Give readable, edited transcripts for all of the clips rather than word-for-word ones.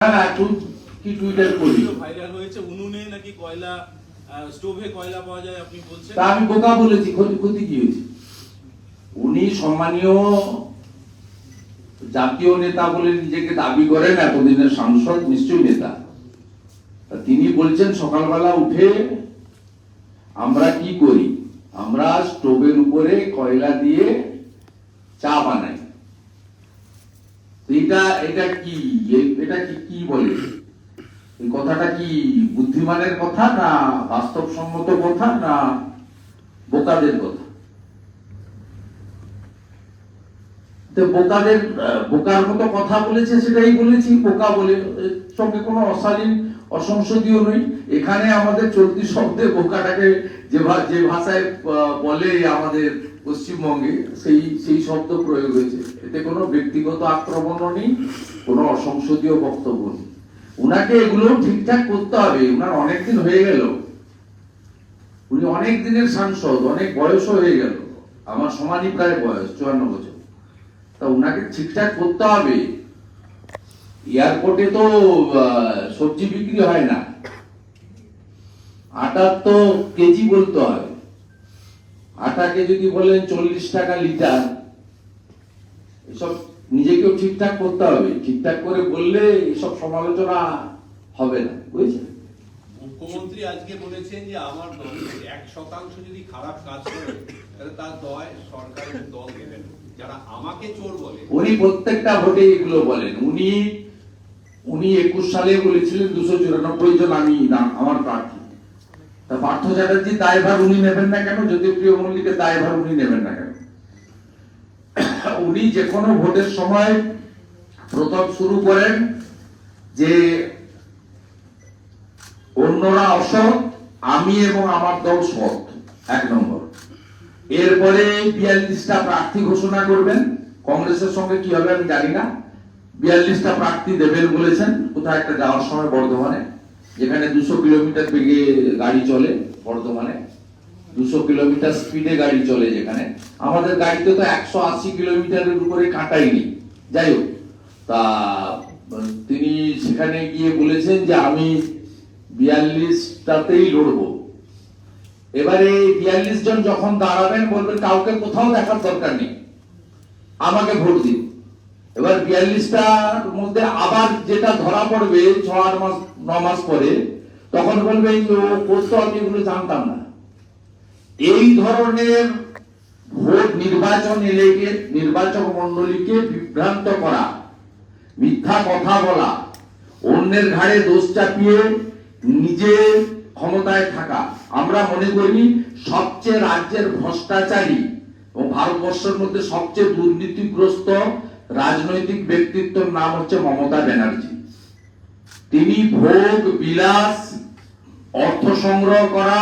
Viral হয়েছে উনুনে নাকি কয়লা স্টোভে কয়লা পাওয়া যায় আপনি বলছেন। তা আমি বোকা বলেছি, ক্ষতি কি হয়েছে? উনি সম্মানীয় জাতীয় নেতা বলে নিজেকে দাবি করেন, এতদিনের সাংসদ, নিশ্চয়ই নেতা। তিনি বলছেন সকালবেলা উঠে আমরা কি করি, আমরা স্টোভের উপরে কয়লা দিয়ে চা বানাই। এটা কি বলে? এই কথাটা কি বুদ্ধিমানের কথা না বাস্তবসম্মত কথা না বোকাদের কথা? বোকার মতো কথা বলেছে, সেটাই বলেছি বোকা বলে, সঙ্গে কোনো অশালীন অসংসদীয় নই। এখানে আমাদের চলতি শব্দে বোকাটাকে যে ভাষায় বলে আমাদের পশ্চিমবঙ্গে, সেই শব্দ প্রয়োগ হয়েছে। এতে কোনো ব্যক্তিগত আক্রমণও নেই, কোনো অসংসদীয় বক্তব্য নেই। উনাকে এগুলো ঠিকঠাক করতে হবে। উনার অনেকদিন হয়ে গেল, উনি অনেক দিনের সাংসদ, অনেক বয়সও হয়ে গেল, আমার সমানই প্রায় বয়স, 54 বছর। তা উনাকে ঠিকঠাক করতে হবে। এয়ারপোর্টে তো সবজি বিক্রি হয় না, আটা তো কেজি বলতে হয়। আটাকে যদি বলেন 40 টাকা লিটার, এসব নিজেকেও ঠিকঠাক করতে হবে। ঠিকঠাক করে বললে এসব সমালোচনা হবে না, বুঝছেন? মুখ্যমন্ত্রী আজকে বলেছেন যে আমার দল 1% যদি খারাপ কাজ করে তাহলে তার দায় সরকারের দল নেবেন। যারা আমাকে চোর বলে, উনি প্রত্যেকটা ভোটে এগুলো বলেন। উনি 21 সালে বলেছিলেন 294 জন আমি না আমার প্রার্থী। তা পার্থ চ্যাটার্জি দায়ভার উনি নেবেন না কেন? জ্যোতিপ্রিয় মল্লিকের দায়ভার উনি নেবেন না কেন? উনি যে কোনো ভোটের সময় প্রথম শুরু করেন যে অন্যরা অসৎ, আমি এবং আমার দল সৎ, 1 নম্বর। এরপরে 42টা প্রার্থী ঘোষণা করবেন। কংগ্রেসের সঙ্গে কি হবে আমি জানি না। 42টা প্রার্থী দেবেন বলেছেন। কোথায় একটা যাওয়ার সময় বর্ধমানে, যেখানে 200 কিলোমিটার বেগে গাড়ি চলে, বর্ধমানে 200 কিলোমিটার স্পিডে গাড়ি চলে, যেখানে আমাদের গাড়িতে তো 180 কিলোমিটারের উপরে কাঁটাই নেই। যাই হোক, তা তিনি সেখানে গিয়ে বলেছেন যে আমি 42টাতেই লড়বো। এবারে 42 জন যখন দাঁড়াবেন বলবেন কাউকে কোথাও দেখার দরকার নেই, আমাকে ভোট দিন। এবার 42টার মধ্যে আবার যেটা ধরা পড়বে 6-9 মাস পরে, তখন বলবে ও করতো, আমি এগুলো জানতাম না। এই ধরনের ভোট নির্বাচন এলাকে নির্বাচক মন্ডলীকে বিভ্রান্ত করা, মিথ্যা কথা বলা, অন্যের ঘাড়ে দোষ চাপিয়ে নিজে ক্ষমতায় থাকা। আমরা মনে করি সবচেয়ে রাজ্যের ভ্রষ্টাচারী এবং ভারতবর্ষের মধ্যে সবচেয়ে দুর্নীতিগ্রস্ত রাজনৈতিক ব্যক্তিত্বের নাম হচ্ছে মমতা ব্যানার্জি। তিনি ভোগ বিলাস, অর্থ সংগ্রহ করা,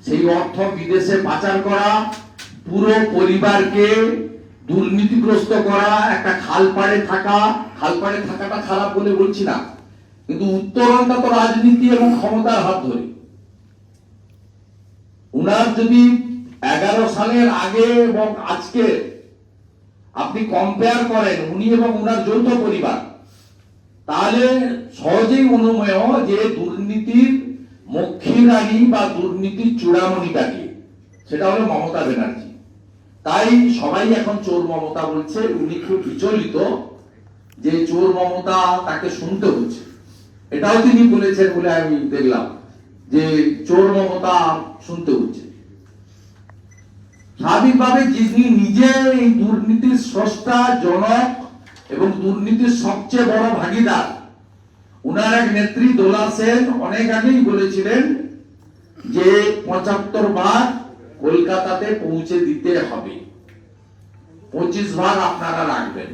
সেই অর্থ বিদেশে পাচার করা, পুরো পরিবারকে দুর্নীতিগ্রস্ত করা, একটা খালপাড়ে থাকাটা খারাপ বলে বলছি না, কিন্তু উত্তরণটা তো রাজনীতি এবং ক্ষমতার হাত ধরে। উনার যদি 11 সালের আগে এবং আজকে আপনি কম্পেয়ার করেন, উনি এবং উনার যৌথ পরিবার, তাহলে সহজেই অনুমেয় যে দুর্নীতির মক্ষী রানী বা দুর্নীতির চূড়ামণিটাকে, সেটা হলো মমতা ব্যানার্জি। তাই সবাই এখন চোর মমতা বলছে। উনি খুব বিচলিত যে চোর মমতা তাকে শুনতে হচ্ছে। এটাও তিনি বলেছেন বলে আমি দেখলাম যে চোর মমতা শুনতে হচ্ছে। স্বাভাবিকভাবে যিনি নিজে এই দুর্নীতির স্রষ্টা, জনক এবং দুর্নীতির সবচেয়ে বড় ভাগীদার, উনার এক নেত্রী দোলা সেন অনেক আগেই বলেছিলেন যে 75 ভাগ কলকাতাতে পৌঁছে দিতে হবে, 25 ভাগ আপনারা রাখবেন।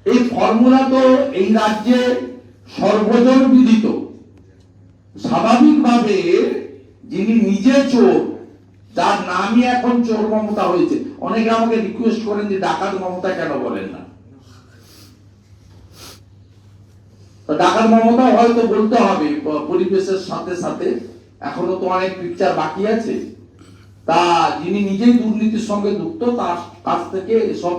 এই ফর্মুলা তো এই রাজ্যে সর্বজন বিদিত। স্বাভাবিকভাবে যিনি নিজে চোর, যার নামই এখন চোর মমতা হয়েছে, অনেকে আমাকে রিকোয়েস্ট করেন যে ডাকাত মমতা কেন বলেন না। ডাকাত মমতা হয়তো বলতে হবে পরিবেশের সাথে সাথে, এখনো তো অনেক পিকচার বাকি আছে। তা যিনি নিজেই দুর্নীতির সঙ্গে যুক্ত, তার কাছ থেকে এসব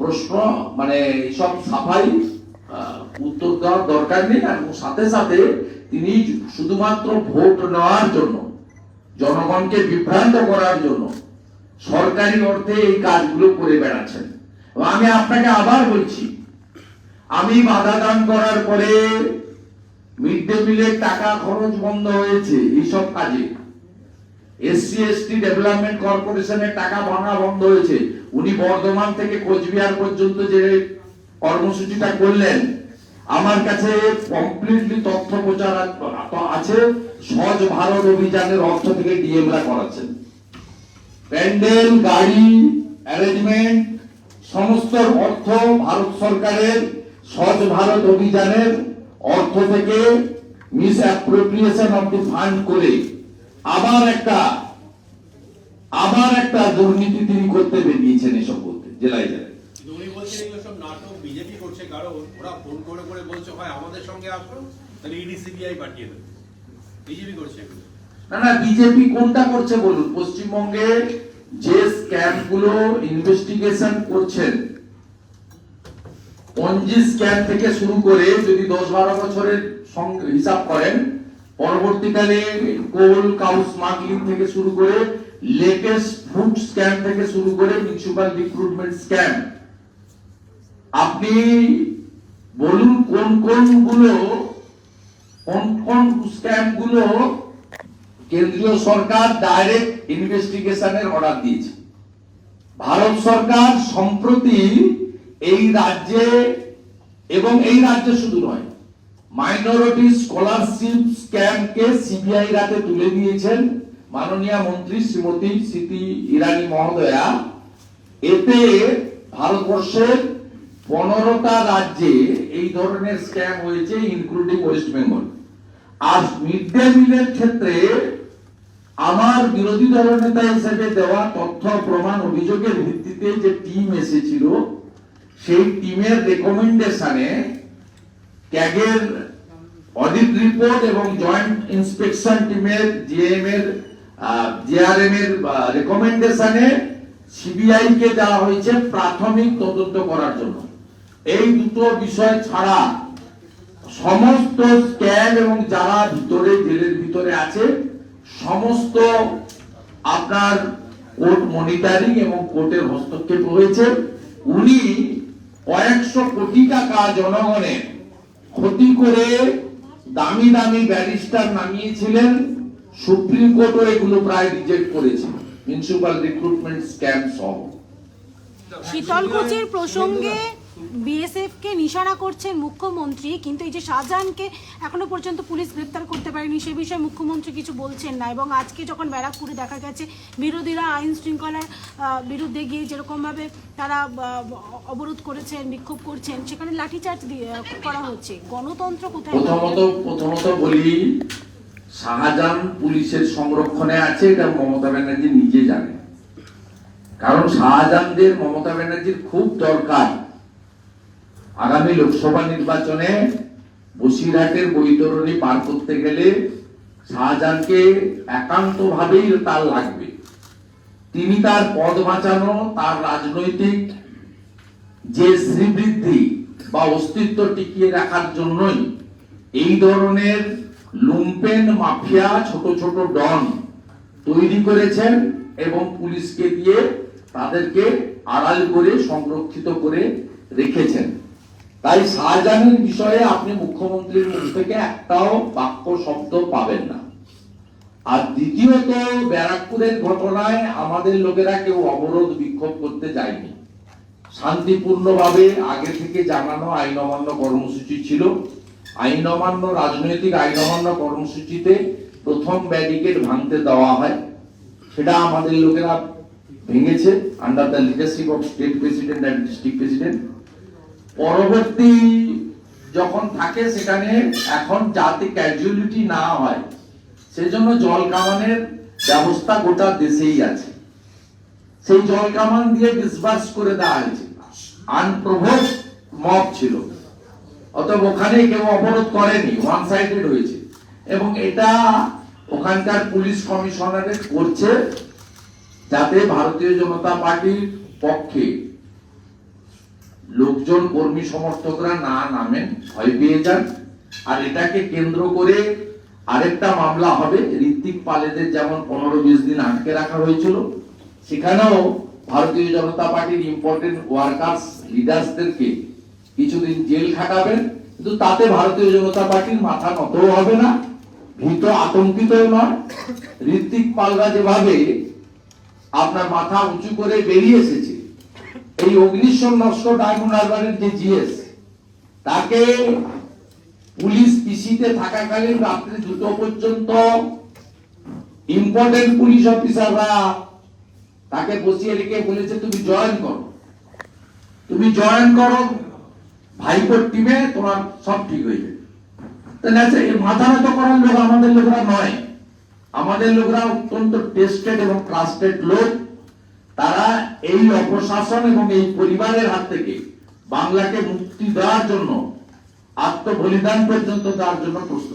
প্রশ্ন, মানে এসব সাফাই উত্তর দেওয়ার দরকার নেই। আর সাথে সাথে তিনি শুধুমাত্র ভোট নেওয়ার জন্য, জনগণকে বিভ্রান্ত করার জন্য সরকারি অর্থে এই কাজগুলো করে বেড়াচ্ছেন। আমি আপনাকে আবার বলছি, আমি বাধা দান করার পরে মিড ডে মিলের টাকা খরচ বন্ধ হয়েছে এইসব কাজে, এসসি এসটি ডেভেলপমেন্ট কর্পোরেশনের টাকা ভাঙা বন্ধ হয়েছে। উনি বর্ধমান থেকে কোচবিহার পর্যন্ত যে কর্মসূচিটা করলেন, আমার কাছে কমপ্লিটলি তথ্য প্রচার আছে। স্বচ্ছ ভারত অভিযানের অর্থ থেকে ডিএমরা করাচ্ছেন। প্যান্ডেল, গাড়ি, অ্যারেঞ্জমেন্ট সমস্ত অর্থ ভারত সরকারের স্বচ্ছ ভারত অভিযানের অর্থ থেকে miss appropriation of the fund করে আবার একটা দুর্নীতি তিনি করতে বেরিয়েছেন এসব করতে জেলায় জেলায়। উনি বলছেন এগুলো সব নাটক বিজেপি করছে, কারণ ওরা ফোন করে করে বলছে হয় আমাদের সঙ্গে আসো, তাহলে ইডি সিবিআই পাঠিয়ে দেবে। বিজেপি করছে এগুলো। না, বিজেপি কোনটা করছে বলুন? পশ্চিমবঙ্গে যে স্ক্যাম গুলো ইনভেস্টিগেশন করছেন, পঞ্জি স্ক্যাম থেকে শুরু করে যদি 10-12 বছরের হিসাব করেন, পরবর্তীকালে কোল কাউ স্মাগলিং থেকে শুরু করে লেটেস্ট ফুড স্ক্যাম থেকে শুরু করে মিউনিসিপাল রিক্রুটমেন্ট স্ক্যাম, আপনি বলুন কোন স্ক্যাম গুলো কেন্দ্রীয় সরকার ডাইরেক্ট ইনভেস্টিগেশনের অর্ডার দিয়েছে। ভারত সরকার সম্প্রতি এই রাজ্যে, এবং এই রাজ্যে শুধু নয়, মাইনরিটি স্কলারশিপ স্ক্যামকে সিবিআই রাতে তুলে দিয়েছেন মাননীয় মন্ত্রী শ্রীমতী স্মৃতি ইরানি মহোদয়া। এতে ভারতবর্ষের 15টা রাজ্যে এই ধরনের স্ক্যাম হয়েছে, ইনক্লুডিং ওয়েস্ট বেঙ্গল। আর মিড ডে মিলের ক্ষেত্রে আমার বিরোধী দলনেতা হিসেবে দেওয়া তথ্য প্রমাণ অভিযোগের ভিত্তিতে যে টিম এসেছিল, সেই টিমের রেকমেন্ডেশনে ক্যাগের অডিট রিপোর্ট এবং জয়েন্ট ইন্সপেকশন টিমের জিআরএম এর রেকমেন্ডেশনে সিবিআই কে দেওয়া হয়েছে প্রাথমিক তদন্ত করার জন্য। এই দুটো বিষয় ছাড়া সমস্ত স্ক্যাম এবং যারা ভিতরে জেলের ভিতরে আছে সমস্ত আপনার কোর্ট মনিটরিং এবং কোর্টের হস্তক্ষেপ হয়েছে। উনি কয়েকশো কোটি টাকা জনগণের ক্ষতি করে দামি দামি ব্যারিস্টার নামিয়েছিলেন। সুপ্রিম কোর্টও এগুলো প্রায় রিজেক্ট করেছে, মিউনিসিপাল রিক্রুটমেন্ট স্ক্যাম সহ। শীতলকুচির প্রসঙ্গে বিএসএফ কে নিশানা করছেন মুখ্যমন্ত্রী, কিন্তু এই যে শাহজাহানকে এখনো পর্যন্ত পুলিশ গ্রেপ্তার করতে পারেনি, সে বিষয়ে মুখ্যমন্ত্রী কিছু বলছেন না। এবং আজকে যখন ব্যারাকপুরে দেখা গেছে বিরোধীরা আইন শৃঙ্খলার বিরুদ্ধে গিয়ে যেরকমভাবে তারা অবরোধ করেছেন, বিক্ষোভ করছেন, সেখানে লাঠিচার্জ করা হচ্ছে। গণতন্ত্র কোথায়? প্রথমত বলি, শাহজাহান পুলিশের সংরক্ষণে আছে, এটা মমতা ব্যানার্জি নিজে জানে। কারণ শাহজাহানদের মমতা ব্যানার্জির খুব দরকার। আগামী লোকসভা নির্বাচনে বসিরহাটের বৈতরণী পার করতে গেলে শাহজাহানকে একান্ত ভাবেই তার লাগবে। তিনি তার পদ বাঁচানো, তার রাজনৈতিক যে শ্রীবৃদ্ধি বা অস্তিত্ব টিকিয়ে রাখার জন্যই এই ধরনের লুম্পেন মাফিয়া, ছোট ছোট ডন তৈরি করেছেন এবং পুলিশকে দিয়ে তাদেরকে আড়াল করে সংরক্ষিত করে রেখেছেন। তাই শাহজাহানের বিষয়ে আপনি মুখ্যমন্ত্রীর মুখ থেকে একটাও বাক্য শব্দ পাবেন না। আর দ্বিতীয়ত, ব্যারাকপুরের ঘটনায় আমাদের লোকেরা কেউ অবরোধ বিক্ষোভ করতে যায়নি। শান্তিপূর্ণভাবে আগে থেকে জানানো আইন অমান্য কর্মসূচি ছিল। আইন অমান্য, রাজনৈতিক আইন অমান্য কর্মসূচিতে প্রথম ব্যারিকেড ভাঙতে দেওয়া হয়, সেটা আমাদের লোকেরা ভেঙেছে under the leadership of state president and district president. পরবর্তী যখন থাকে সেখানে এখন যাতে ক্যাজুয়ালিটি না হয় সেজন্য জল কামানের ব্যবস্থা গোটা দেশেই আছে। সেই জল কামান দিয়ে ডিসবার্স করে দেওয়া হয়েছে। আনপ্রভোকড মব ছিল, অতএব ওখানে কেউ অবরোধ করেনি, ওয়ান সাইডেড হয়েছে। এবং এটা ওখানকার পুলিশ কমিশনারেট করছে যাতে ভারতীয় জনতা পার্টির পক্ষে লোকজন কর্মী সমর্থকরা না নামেন, ভয় পেয়ে যান। আর এটাকে কেন্দ্র করে আরেকটা মামলা হবে। ঋত্বিক পালেদের যেমন 15-20 দিন আটকে রাখা হয়েছিল, সেখানেও ভারতীয় জনতা পার্টির ইম্পর্টেন্ট ওয়ার্কার্স লিডার্সদেরকে কিছুদিন জেল খাটাবেন, কিন্তু তাতে ভারতীয় জনতা পার্টির মাথা নতও হবে না, ভীত আতঙ্কিত নয়। ঋত্বিক পালরা যেভাবে আপনার মাথা উঁচু করে বেরিয়ে এসেছে, এই অগ্নিশ্বর লস্কর ডায়মন্ড হারবারের যে জিএস, তাকে পুলিশ পিসিতে থাকাকালীন রাত্রি 2টো পর্যন্ত ইম্পর্টেন্ট পুলিশ অফিসাররা তাকে বসিয়ে রেখে বলেছে তুমি জয়েন করো, তুমি জয়েন করো ভাইপোর টিমে, তোমার সব ঠিক হয়ে যাবে। তাহলে এই মাথা নত করার লোক আমাদের লোকরা নয়। আমাদের লোকরা অত্যন্ত টেস্টেড এবং ট্রাস্টেড লোক। তারা এই অপশাসন এবং এই পরিবারের হাত থেকে বাংলাকে মুক্তি দেওয়ার জন্য আত্মবলিদান পর্যন্ত দেওয়ার জন্য প্রস্তুত।